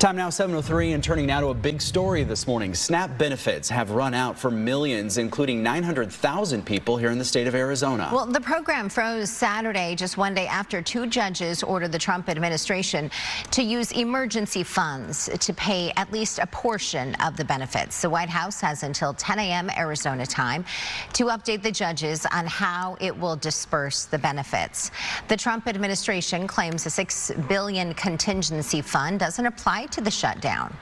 Time now 7:03 and turning now to a big story this morning. SNAP benefits have run out for millions, including 900,000 people here in the state of Arizona. Well, the program froze Saturday, just one day after two judges ordered the Trump administration to use emergency funds to pay at least a portion of the benefits. The White House has until 10 a.m. Arizona time to update the judges on how it will disperse the benefits. The Trump administration claims a $6 billion contingency fund doesn't apply to the shutdown.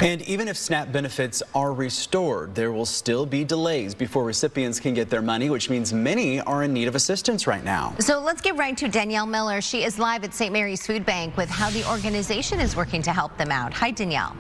And even if SNAP benefits are restored, there will still be delays before recipients can get their money, which means many are in need of assistance right now. So let's get right to Danielle Miller. She is live at St. Mary's Food Bank with how the organization is working to help them out. Hi, Danielle.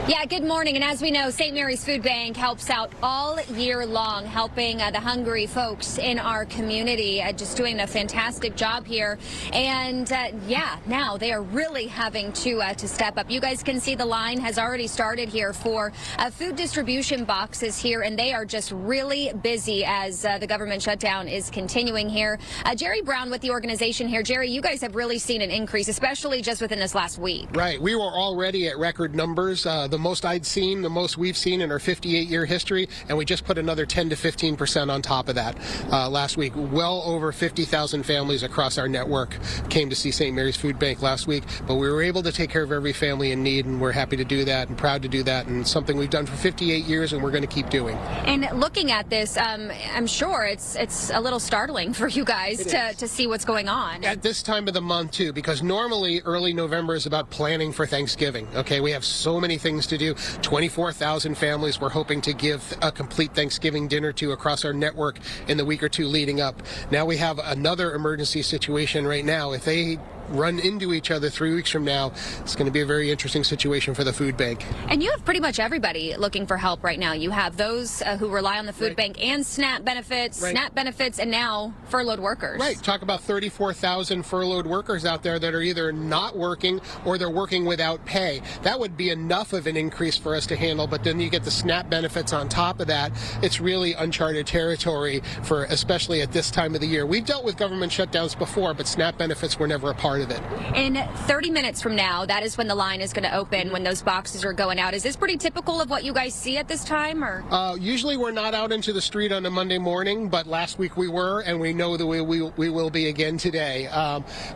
Yeah, good morning. And as we know, St. Mary's Food Bank helps out all year long, helping the hungry folks in our community, just doing a fantastic job here. And yeah, now they are really having to step up. You guys can see the line has already started here for food distribution boxes here, and they are just really busy as the government shutdown is continuing here. Jerry Brown with the organization here. Jerry, you guys have really seen an increase, especially just within this last week. Right. We were already at record numbers. The most I'd seen, the most we've seen in our 58-year history, and we just put another 10 to 15% on top of that last week. Well over 50,000 families across our network came to see St. Mary's Food Bank last week, but we were able to take care of every family in need, and we're happy to do that and proud to do that, and something we've done for 58 years and we're going to keep doing. And looking at this, I'm sure it's a little startling for you guys to see what's going on. At this time of the month, too, because normally early November is about planning for Thanksgiving. Okay, we have so many things to do. 24,000 families we're hoping to give a complete Thanksgiving dinner to across our network in the week or two leading up. Now we have another emergency situation right now. If they run into each other 3 weeks from now, it's going to be a very interesting situation for the food bank. And you have pretty much everybody looking for help right now. You have those who rely on the food bank and SNAP benefits, SNAP benefits, and now furloughed workers. Right. Talk about 34,000 furloughed workers out there that are either not working or they're working without pay. That would be enough of an increase for us to handle, but then you get the SNAP benefits on top of that. It's really uncharted territory for especially at this time of the year. We've dealt with government shutdowns before, but SNAP benefits were never a part of it. In 30 minutes from now, that is when the line is going to open, when those boxes are going out. Is this pretty typical of what you guys see at this time? Or usually we're not out into the street on a Monday morning, but last week we were, and we know that we will be again today.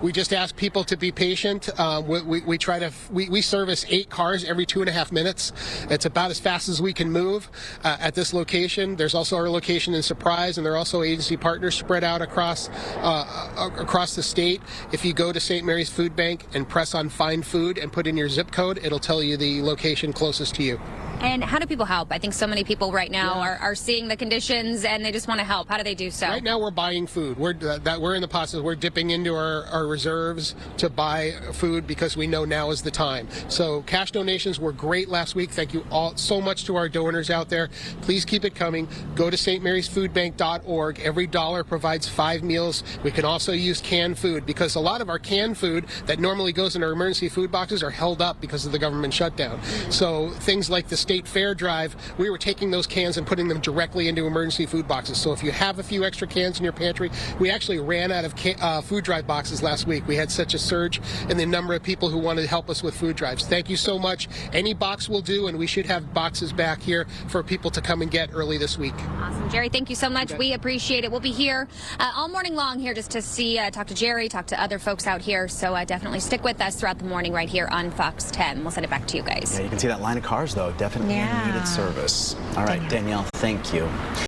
We just ask people to be patient. We service 8 cars every 2.5 minutes. It's about as fast as we can move at this location. There's also our location in Surprise, and there are also agency partners spread out across the state. If you go to St. Mary's Food Bank and press on Find Food and put in your zip code, it'll tell you the location closest to you. And how do people help? I think so many people right now are seeing the conditions and they just want to help. How do they do so? Right now we're buying food. We're in the process. We're dipping into our reserves to buy food because we know now is the time. So cash donations were great last week. Thank you all so much to our donors out there. Please keep it coming. Go to stmarysfoodbank.org. Every dollar provides 5 meals. We can also use canned food because a lot of our canned food that normally goes in our emergency food boxes are held up because of the government shutdown. So things like the State Fair drive, we were taking those cans and putting them directly into emergency food boxes. So if you have a few extra cans in your pantry, we actually ran out of food drive boxes last week. We had such a surge in the number of people who wanted to help us with food drives. Thank you so much. Any box will do, and we should have boxes back here for people to come and get early this week. Awesome. Jerry, thank you so much. We appreciate it. We'll be here all morning long here just to see, talk to Jerry, talk to other folks out here. So definitely stick with us throughout the morning right here on Fox 10. We'll send it back to you guys. Yeah, you can see that line of cars, though. Definitely needed service. All right, Danielle, thank you.